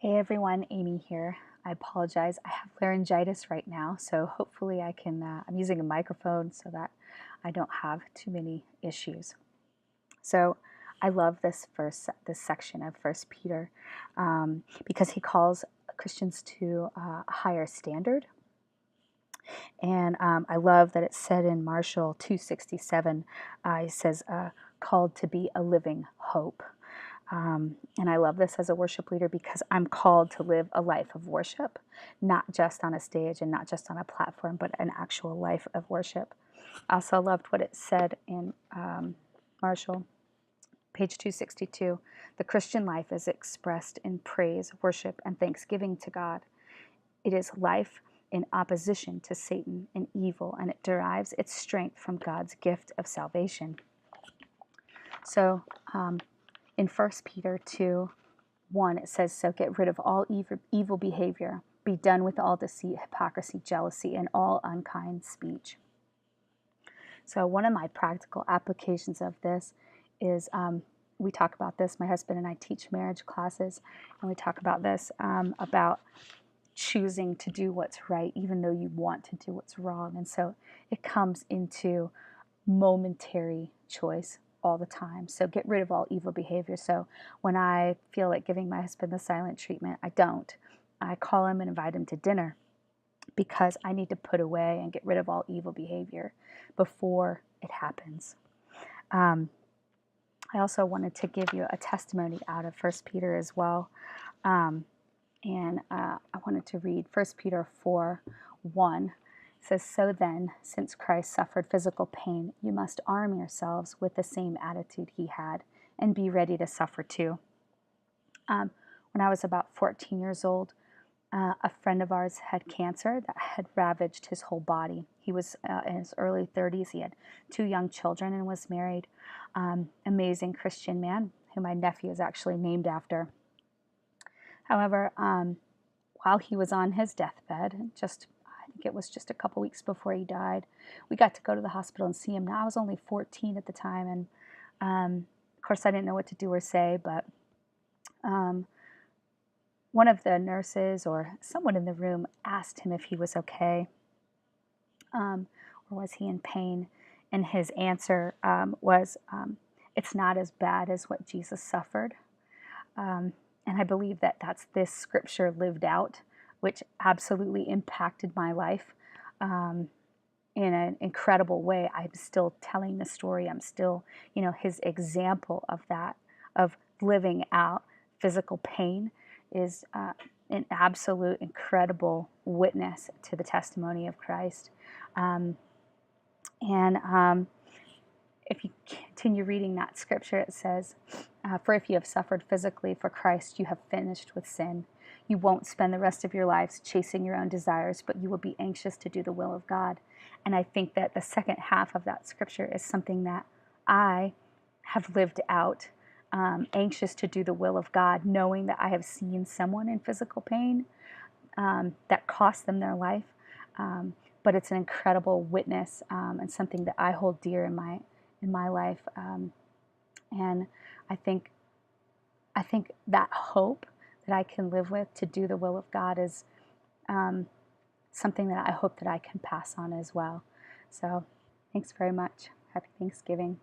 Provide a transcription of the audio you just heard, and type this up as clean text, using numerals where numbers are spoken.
Hey everyone, Amy here. I apologize. I have laryngitis right now, so hopefully I can. I'm using a microphone so that I don't have too many issues. So I love this section of First Peter, because he calls Christians to a higher standard, and I love that it's said in Marshall 267. He says, "Called to be a living hope." And I love this as a worship leader because I'm called to live a life of worship, not just on a stage and not just on a platform, but an actual life of worship. I also loved what it said in Marshall, page 262. The Christian life is expressed in praise, worship, and thanksgiving to God. It is life in opposition to Satan and evil, and it derives its strength from God's gift of salvation. So in 1 Peter 2:1, it says, "So get rid of all evil behavior. Be done with all deceit, hypocrisy, jealousy, and all unkind speech." So one of my practical applications of this is we talk about this. My husband and I teach marriage classes, and we talk about this about choosing to do what's right, even though you want to do what's wrong. And so it comes into momentary choice all the time. So get rid of all evil behavior. So when I feel like giving my husband the silent treatment, I don't. I call him and invite him to dinner because I need to put away and get rid of all evil behavior before it happens. I also wanted to give you a testimony out of 1 Peter as well. And I wanted to read 1 Peter 4:1. It says, "So then, since Christ suffered physical pain, you must arm yourselves with the same attitude he had and be ready to suffer too." When I was about 14 years old, a friend of ours had cancer that had ravaged his whole body. He was in his early 30s. He had 2 young children and was married. Amazing Christian man who my nephew is actually named after. However, while he was on his deathbed, I think it was just a couple weeks before he died, we got to go to the hospital and see him. Now, I was only 14 at the time, and of course, I didn't know what to do or say, but one of the nurses or someone in the room asked him if he was okay, or was he in pain, and his answer was, "It's not as bad as what Jesus suffered." And I believe that that's this scripture lived out, which absolutely impacted my life in an incredible way. I'm still telling the story. I'm still, his example of that, of living out physical pain, is an absolute incredible witness to the testimony of Christ. And if you continue reading that scripture, it says, "For if you have suffered physically for Christ, you have finished with sin. You won't spend the rest of your lives chasing your own desires, but you will be anxious to do the will of God." And I think that the second half of that scripture is something that I have lived out, anxious to do the will of God, knowing that I have seen someone in physical pain that cost them their life. But it's an incredible witness, and something that I hold dear in my life. And I think that hope that I can live with to do the will of God is something that I hope that I can pass on as well. So thanks very much. Happy Thanksgiving.